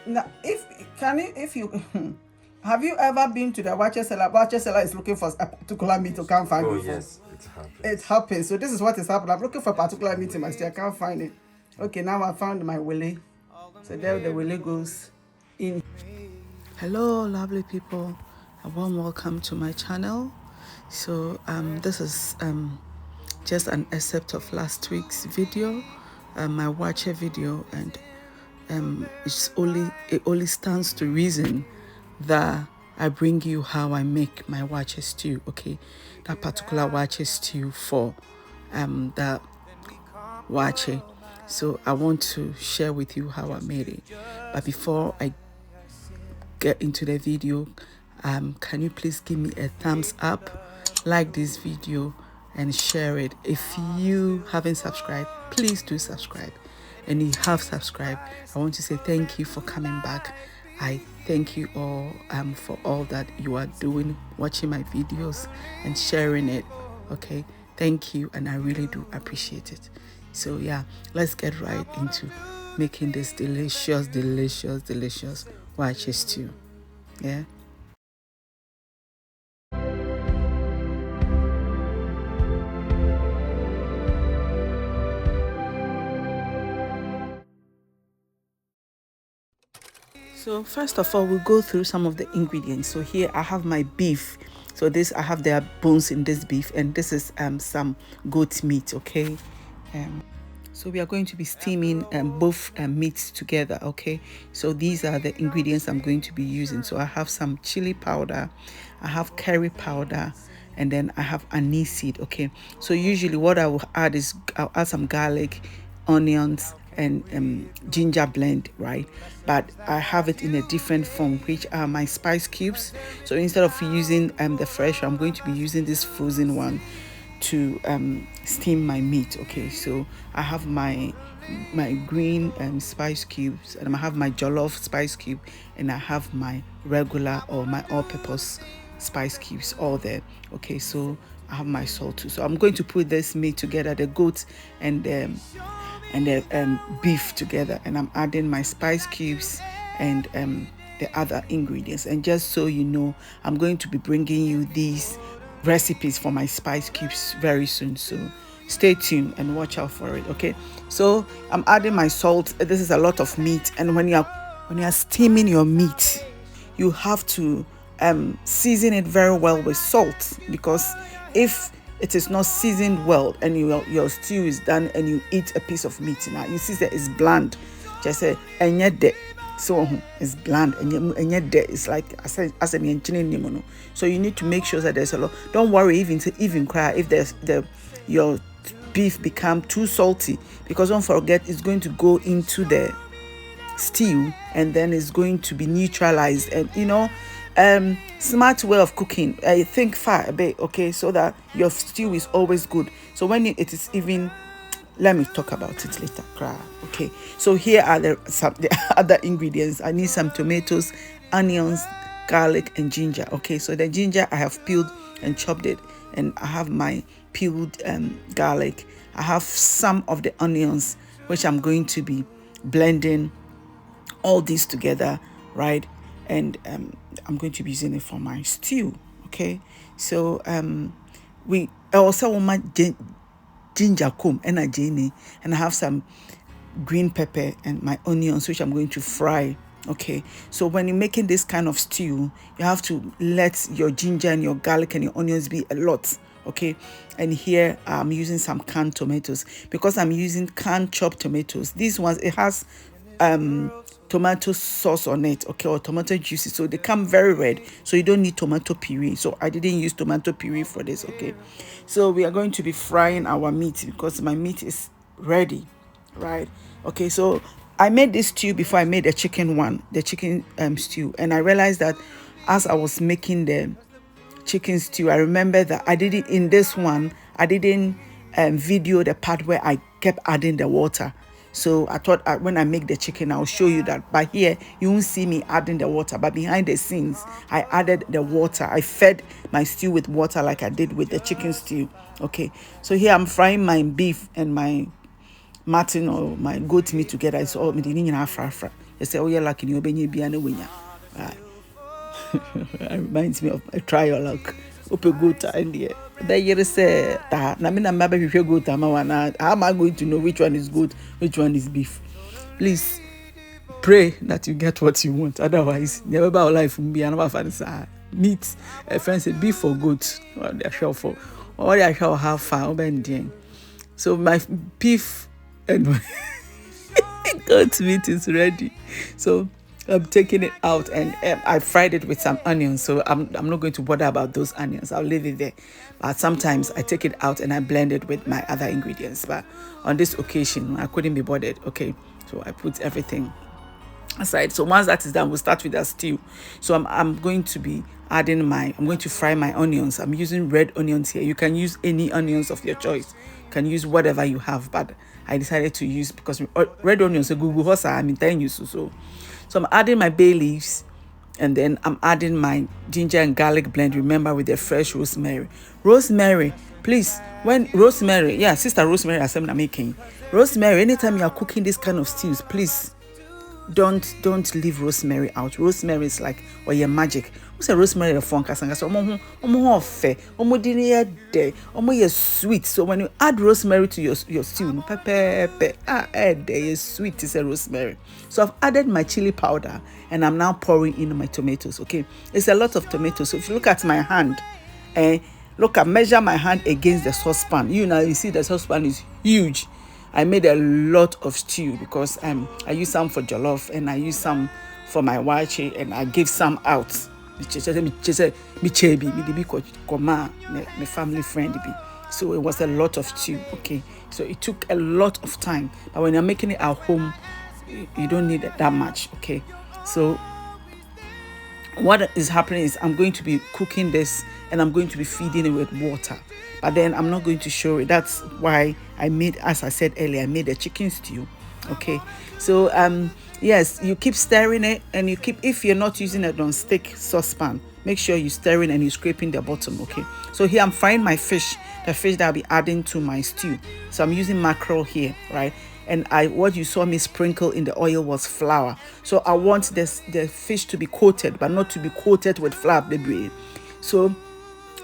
Now, if you have you ever been to the Waakye seller? Waakye seller is looking for a particular meat, you can't find it. Oh yes, it happens. It happens. So this is what is happening. I'm looking for a particular meat in my store. I can't find it. Okay, now I found my Wele. So there the Wele goes in. Hello, lovely people. A warm welcome to my channel. So this is just an excerpt of last week's video, my Waakye video, and it only stands to reason that I bring you how I make my Waakye stew. Okay, that particular Waakye stew for the Waakye. So I want to share with you how I made it. But before I get into the video, can you please give me a thumbs up, like this video, and share it. If you haven't subscribed, please do subscribe. And you have subscribed, I want to say thank you for coming back. I thank you all for all that you are doing, watching my videos and sharing it. Okay, thank you, and I really do appreciate it. So yeah, let's get right into making this delicious Waakye stew. Yeah. So first of all, we'll go through some of the ingredients. So here I have my beef. So this, I have the bones in this beef, and this is some goat meat. Okay. So we are going to be steaming both meats together. Okay, so these are the ingredients I'm going to be using. So I have some chili powder, I have curry powder, and then I have aniseed. Okay, so usually what I will add is I'll add some garlic, onions, and ginger blend, right? But I have it in a different form, which are my spice cubes. So instead of using the fresh, I'm going to be using this frozen one to steam my meat. Okay, so I have my green spice cubes, and I have my jollof spice cube, and I have my regular or my all-purpose spice cubes all there. Okay, so I have my salt too. So I'm going to put this meat together, the goat and the beef together, and I'm adding my spice cubes and the other ingredients. And just so you know, I'm going to be bringing you these recipes for my spice cubes very soon, so stay tuned and watch out for it. Okay, so I'm adding my salt. This is a lot of meat, and when you're steaming your meat, you have to season it very well with salt, because if it is not seasoned well and your stew is done and you eat a piece of meat, now you see that it's bland, just say so it's bland, and yet it's like as an so you need to make sure that there's a lot. Don't worry even cry if there's your beef become too salty, because don't forget it's going to go into the stew and then it's going to be neutralized. And smart way of cooking, I think far a bit, okay, so that your stew is always good. So when it is even, let me talk about it later. Okay, so here are the other ingredients. I need some tomatoes, onions, garlic, and ginger. Okay, so the ginger I have peeled and chopped it, and I have my peeled garlic. I have some of the onions, which I'm going to be blending all these together, right? And I'm going to be using it for my stew. Okay, so we also want my ginger comb and a jenny, and I have some green pepper and my onions, which I'm going to fry. Okay, so when you're making this kind of stew, you have to let your ginger and your garlic and your onions be a lot. Okay, and here I'm using some canned tomatoes, because I'm using canned chopped tomatoes. These ones, it has tomato sauce on it, okay, or tomato juices, so they come very red, so you don't need tomato puree. So I didn't use tomato puree for this. Okay, so we are going to be frying our meat because my meat is ready, right? Okay, so I made this stew before I made the chicken stew, and I realized that as I was making the chicken stew, I remember that I didn't video the part where I kept adding the water. So I thought when I make the chicken, I'll show you that. But here, you won't see me adding the water. But behind the scenes, I added the water. I fed my stew with water like I did with the chicken stew. Okay, so here I'm frying my beef and my mutton or my goat meat together. It's all They say, oh, you're lucky, you'll be winya. Right. It reminds me of my trial luck. Open good time there. Then you say, Namina Mabby, if you go to Mawana, how am I going to know which one is good, which one is beef? Please pray that you get what you want. Otherwise, never about life will be another fancy meat. A friend said beef or goat, or they are sure for, or they are sure have fun. So my beef and goat meat is ready. So I'm taking it out, and I fried it with some onions. So I'm not going to bother about those onions. I'll leave it there. But sometimes I take it out and I blend it with my other ingredients. But on this occasion, I couldn't be bothered. Okay, so I put everything aside. So once that is done, we'll start with the stew. So I'm going to be adding I'm going to fry my onions. I'm using red onions here. You can use any onions of your choice. You can use whatever you have, but I decided to use, because red onions are good. I'm telling you so I'm adding my bay leaves, and then I'm adding my ginger and garlic blend, remember, with the fresh rosemary. Rosemary, please, Sister Rosemary, as I'm making. Rosemary, anytime you are cooking this kind of stews, please don't leave rosemary out. Rosemary is like, or your magic. What's a rosemary the fun kasanga? So omo sweet. So when you add rosemary to your stew, is sweet is a rosemary. So I've added my chili powder, and I'm now pouring in my tomatoes. Okay, it's a lot of tomatoes. So if you look at my hand, measure my hand against the saucepan. You see the saucepan is huge. I made a lot of stew because I use some for jollof, and I use some for my waakye, and I give some out. My family friend. So it was a lot of stew. Okay, so it took a lot of time, but when you're making it at home, you don't need that much. Okay, so what is happening is I'm going to be cooking this, and I'm going to be feeding it with water, but then I'm not going to show it. That's why I made, as I said earlier, I made a chicken stew. Okay, so yes, you keep stirring it, and you keep, if you're not using a non-stick saucepan, make sure you're stirring and you're scraping the bottom. Okay, so here I'm frying my fish, the fish that I'll be adding to my stew. So I'm using mackerel here, right? And what you saw me sprinkle in the oil was flour. So I want the fish to be coated, but not to be coated with flour, baby. So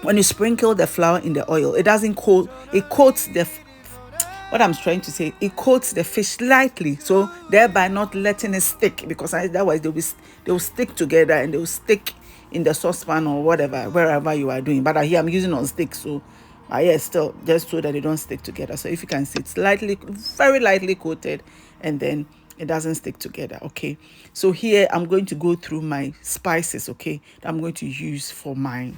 when you sprinkle the flour in the oil, it doesn't coat, it coats the, what I'm trying to say, it coats the fish lightly, so thereby not letting it stick, because otherwise they will stick together, and they will stick in the saucepan or whatever, wherever you are doing. But here I'm using on stick, so still just so that they don't stick together. So if you can see, it's very lightly coated, and then it doesn't stick together. Okay, so here I'm going to go through my spices, okay, that I'm going to use for my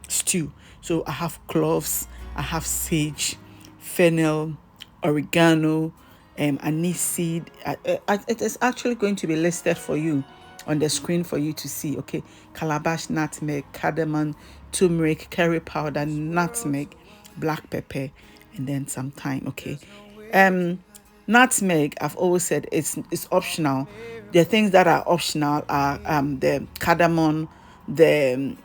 stew. So I have cloves, I have sage, fennel, oregano, aniseed. It is actually going to be listed for you on the screen for you to see. Okay, calabash, nutmeg, cardamom, turmeric, curry powder, nutmeg, black pepper, and then some thyme. Okay, nutmeg, I've always said it's optional. The things that are optional are the cardamom, the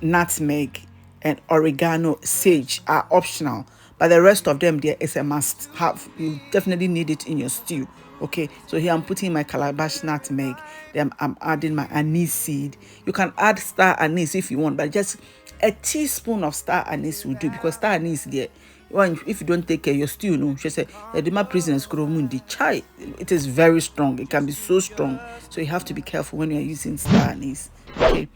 nutmeg, and oregano, sage are optional, but the rest of them, there is a must have. You definitely need it in your stew. Okay, so here I'm putting my calabash nutmeg, then I'm adding my aniseed. You can add star anise if you want, but just a teaspoon of star anise will do, because star anise there, if you don't take care of your stew, no, she said the prisoners chai, it is very strong. It can be so strong, so you have to be careful when you're using star anise. Okay,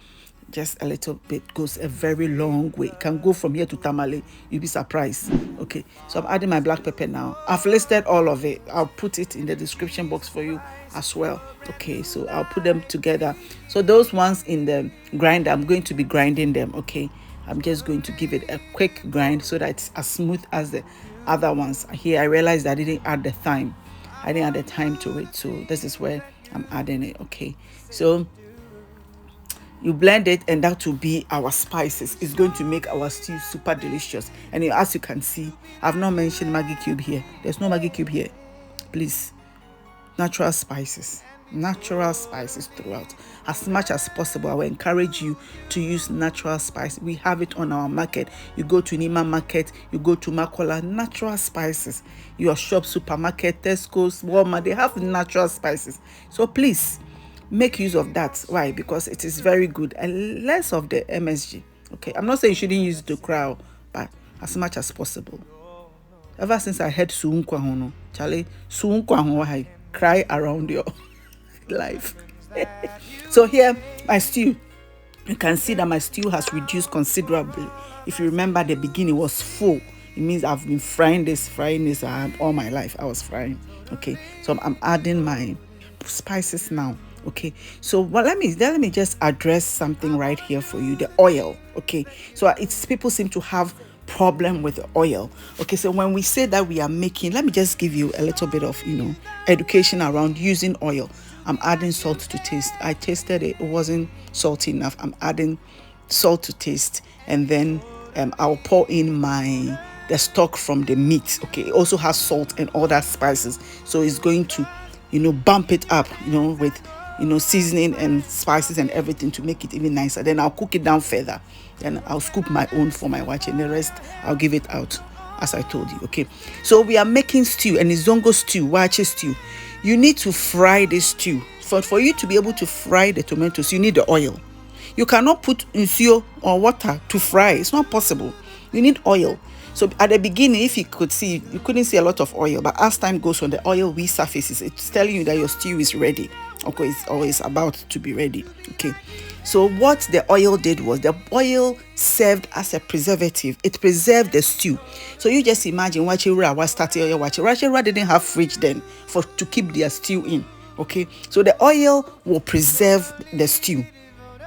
just a little bit goes a very long way. It can go from here to Tamale. You'll be surprised. Okay, so I'm adding my black pepper now. I've listed all of it. I'll put it in the description box for you as well. Okay, so I'll put them together. So those ones in the grinder, I'm going to be grinding them. Okay, I'm just going to give it a quick grind so that it's as smooth as the other ones. Here I realized I didn't add the thyme. I didn't add the thyme to it, so this is where I'm adding it. Okay, so you blend it, and that will be our spices. It's going to make our stew super delicious. And as you can see, I've not mentioned Maggi cube here. There's no Maggi cube here. Please, natural spices. natural spices throughout. As much as possible, I will encourage you to use natural spice. We have it on our market. You go to Nima Market, you go to Mackerel, natural spices. Your shop, supermarket, Tesco's, Walmart, they have natural spices. So please make use of that. Why? Because it is very good and less of the MSG. Okay, I'm not saying you shouldn't use it to cry, but as much as possible. Ever since I heard Suunkwa Hono, Charlie, Suunkwa Hono, I cry around your life. So here, my stew. You can see that my stew has reduced considerably. If you remember, the beginning was full. It means I've been frying this all my life. I was frying. Okay, so I'm adding my spices now. Okay, so let me just address something right here for you. The oil. Okay, so it's people seem to have problem with the oil. Okay, so when we say that we are making, let me just give you a little bit of education around using oil. I'm adding salt to taste. I tasted it wasn't salty enough. I'm adding salt to taste, and then I'll pour in the stock from the meat. Okay, it also has salt and all that spices, so it's going to bump it up with seasoning and spices and everything to make it even nicer. Then I'll cook it down further. Then I'll scoop my own for my waakye, and the rest I'll give it out as I told you. Okay, so we are making stew, and it's Zongo stew, waakye stew. You need to fry this stew. For you to be able to fry the tomatoes, you need the oil. You cannot put nsuo or water to fry. It's not possible. You need oil. So at the beginning, if you couldn't see a lot of oil, but as time goes on, the oil resurfaces. It's telling you that your stew is ready. Okay, it's always about to be ready. Okay, so what the oil did was the oil served as a preservative. It preserved the stew. So you just imagine waakye was starting oil. Waakye didn't have fridge then to keep their stew in. Okay, so the oil will preserve the stew.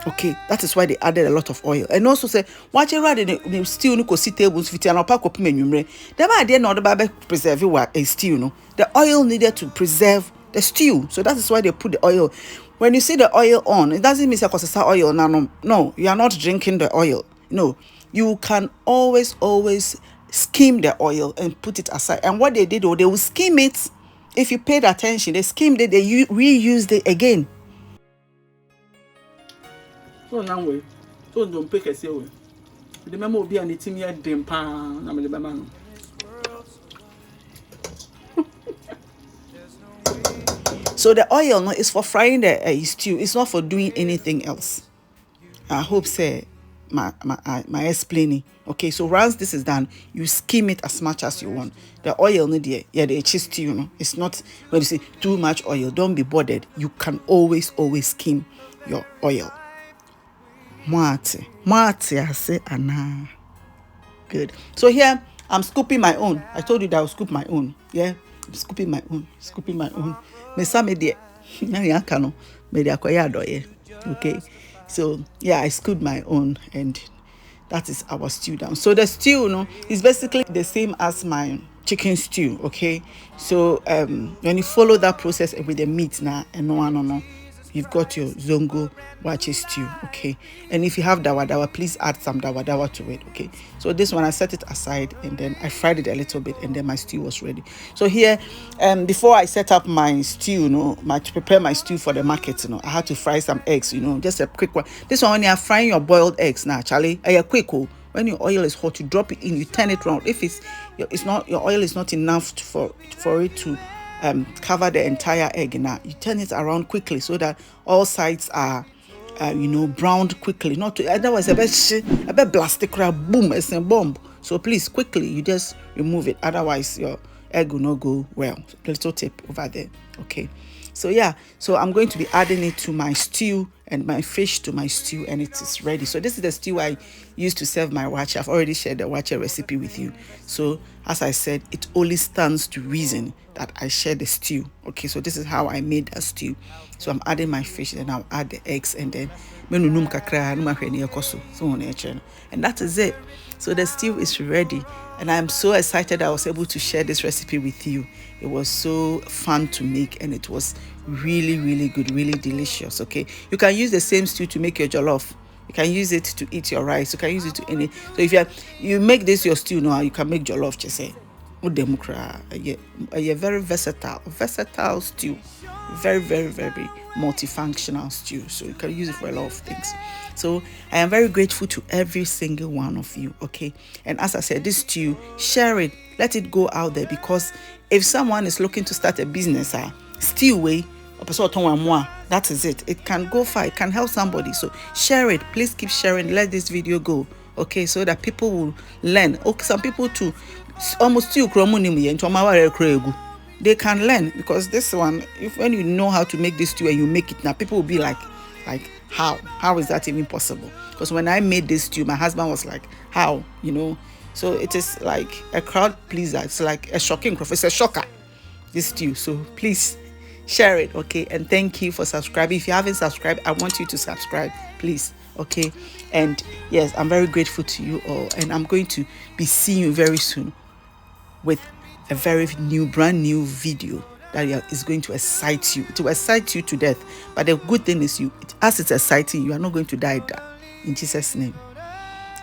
Okay, that is why they added a lot of oil. And also say, waakye rather the stew no kosi tables fit and opa kopim enwumre. Dem ade na odo preserve a stew no. The oil needed to preserve the stew. So that is why they put the oil. When you see the oil on, it doesn't mean say oil no, you are not drinking the oil. No, you can always skim the oil and put it aside. And what they did, they will skim it. If you paid attention, they skimmed it, they reused it again. So now we don't pick a seal. The memo will be an eating your dim pan. I'm the man. So the oil is for frying the stew. It's not for doing anything else. I hope say my explaining. Okay, so once this is done, you skim it as much as you want. The oil, the stew, it's not when you say too much oil. Don't be bothered. You can always skim your oil. Mwate, I say, Anna. Good. So here I'm scooping my own. I told you that I'll scoop my own. Yeah, I'm scooping my own. Mesa media, na kano media koya. Okay. So yeah, I scooped my own, and that is our stew down. So the stew, is basically the same as my chicken stew. Okay. So when you follow that process with the meat now, and no. You've got your Zongo Waakye stew, okay? And if you have dawa, please add some dawa to it, okay? So this one, I set it aside, and then I fried it a little bit, and then my stew was ready. So here, before I set up my stew, to prepare my stew for the market, I had to fry some eggs, just a quick one. This one, when you are frying your boiled eggs now, Charlie, quick, when your oil is hot, you drop it in, you turn it around. If your oil is not enough for it to cover the entire egg now, you turn it around quickly so that all sides are browned quickly. Not to, otherwise a bit blastic crab, boom, it's a bomb. So please quickly you just remove it, otherwise your egg will not go well. Little tip over there. Okay, so yeah, so I'm going to be adding it to my stew and my fish to my stew, and it is ready. So this is the stew I used to serve my waakye. I've already shared the waakye recipe with you. So as I said, it only stands to reason that I share the stew. Okay, so this is how I made a stew. So I'm adding my fish, and I'll add the eggs, and then and that is it. So the stew is ready, and I'm so excited I was able to share this recipe with you. It was so fun to make, and it was really good, really delicious. Okay, you can use the same stew to make your jollof. You can use it to eat your rice. You can use it to any. So if you make this your stew now, you can make jollof, just say. udemukra. A very versatile stew. Very, very, very multifunctional stew. So you can use it for a lot of things. So I am very grateful to every single one of you. Okay. And as I said, this stew, share it, let it go out there, because if someone is looking to start a business, stew way, that is it. It can go far. It can help somebody. So share it. Please keep sharing. Let this video go. Okay, so that people will learn. Okay, some people too almost still they can learn, because this one, when you know how to make this stew and you make it now, people will be like how is that even possible? Because when I made this stew, my husband was like, how, so it is like a crowd pleaser. It's like a shocking crowd. It's a shocker, this stew. So please share it. Okay, and thank you for subscribing. If you haven't subscribed, I want you to subscribe, please. Okay, and yes, I'm very grateful to you all, and I'm going to be seeing you very soon with a very brand new video that is going to excite you. It will excite you to death. But the good thing is, as it's exciting, you are not going to die. In Jesus' name,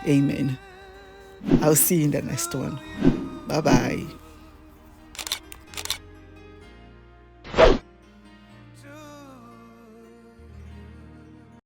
amen. I'll see you in the next one. Bye bye.